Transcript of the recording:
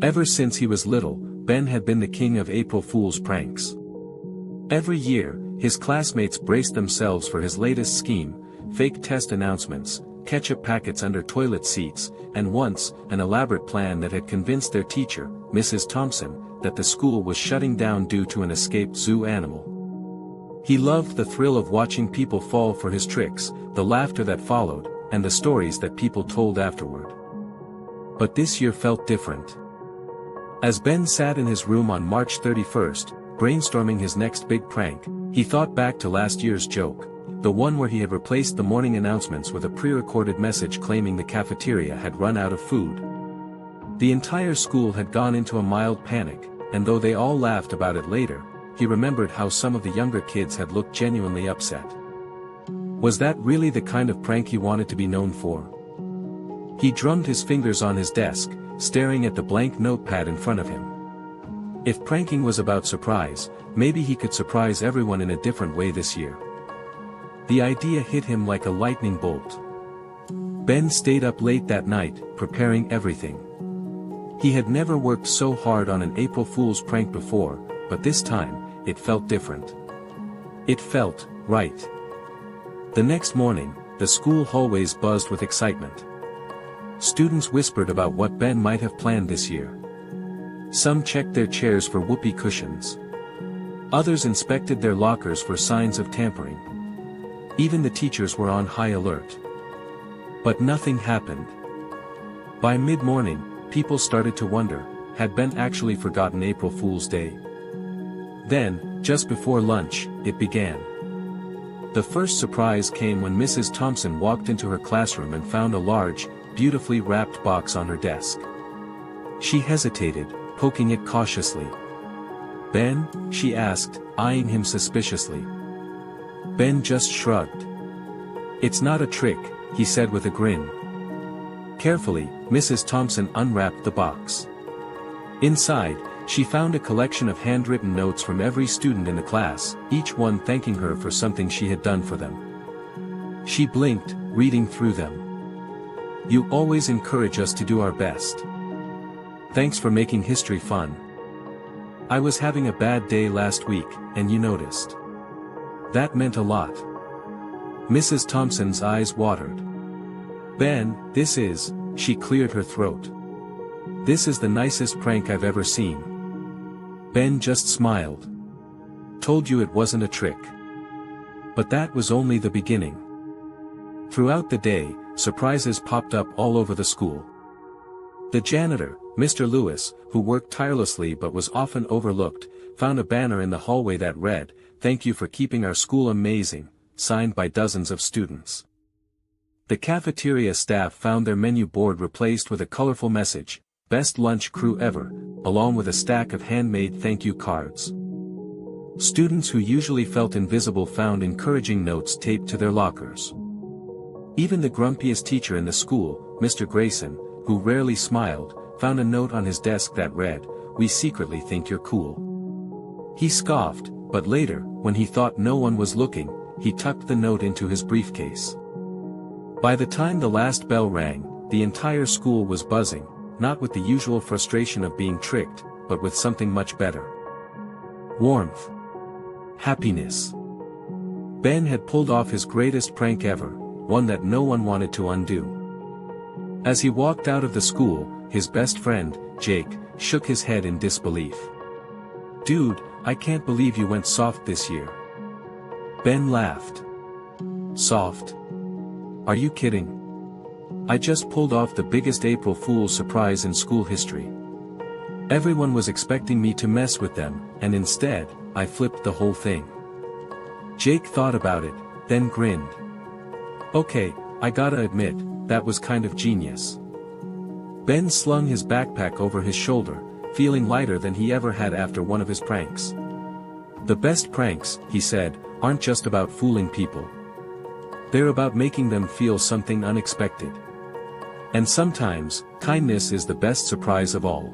Ever since he was little, Ben had been the king of April Fool's pranks. Every year, his classmates braced themselves for his latest scheme: fake test announcements, ketchup packets under toilet seats, and once, an elaborate plan that had convinced their teacher, Mrs. Thompson, that the school was shutting down due to an escaped zoo animal. He loved the thrill of watching people fall for his tricks, the laughter that followed, and the stories that people told afterward. But this year felt different. As Ben sat in his room on March 31st, brainstorming his next big prank, he thought back to last year's joke, the one where he had replaced the morning announcements with a pre-recorded message claiming the cafeteria had run out of food. The entire school had gone into a mild panic, and though they all laughed about it later, he remembered how some of the younger kids had looked genuinely upset. Was that really the kind of prank he wanted to be known for? He drummed his fingers on his desk, staring at the blank notepad in front of him. If pranking was about surprise, maybe he could surprise everyone in a different way this year. The idea hit him like a lightning bolt. Ben stayed up late that night, preparing everything. He had never worked so hard on an April Fool's prank before, but this time, it felt different. It felt right. The next morning, the school hallways buzzed with excitement. Students whispered about what Ben might have planned this year. Some checked their chairs for whoopee cushions. Others inspected their lockers for signs of tampering. Even the teachers were on high alert. But nothing happened. By mid-morning, people started to wonder, had Ben actually forgotten April Fool's Day? Then, just before lunch, it began. The first surprise came when Mrs. Thompson walked into her classroom and found a large, beautifully wrapped box on her desk. She hesitated, poking it cautiously. "Ben?" she asked, eyeing him suspiciously. Ben just shrugged. "It's not a trick," he said with a grin. Carefully, Mrs. Thompson unwrapped the box. Inside, she found a collection of handwritten notes from every student in the class, each one thanking her for something she had done for them. She blinked, reading through them. "You always encourage us to do our best. Thanks for making history fun. I was having a bad day last week, and you noticed. That meant a lot." Mrs. Thompson's eyes watered. "Ben, this is," she cleared her throat. "This is the nicest prank I've ever seen." Ben just smiled. "Told you it wasn't a trick." But that was only the beginning. Throughout the day, surprises popped up all over the school. The janitor, Mr. Lewis, who worked tirelessly but was often overlooked, found a banner in the hallway that read, "Thank you for keeping our school amazing," signed by dozens of students. The cafeteria staff found their menu board replaced with a colorful message, "Best lunch crew ever," along with a stack of handmade thank you cards. Students who usually felt invisible found encouraging notes taped to their lockers. Even the grumpiest teacher in the school, Mr. Grayson, who rarely smiled, found a note on his desk that read, "We secretly think you're cool." He scoffed, but later, when he thought no one was looking, he tucked the note into his briefcase. By the time the last bell rang, the entire school was buzzing, not with the usual frustration of being tricked, but with something much better. Warmth. Happiness. Ben had pulled off his greatest prank ever, one that no one wanted to undo. As he walked out of the school, his best friend, Jake, shook his head in disbelief. "Dude, I can't believe you went soft this year." Ben laughed. "Soft? Are you kidding? I just pulled off the biggest April Fool's surprise in school history. Everyone was expecting me to mess with them, and instead, I flipped the whole thing." Jake thought about it, then grinned. "Okay, I gotta admit, that was kind of genius." Ben slung his backpack over his shoulder, feeling lighter than he ever had after one of his pranks. "The best pranks," he said, "aren't just about fooling people. They're about making them feel something unexpected. And sometimes, kindness is the best surprise of all."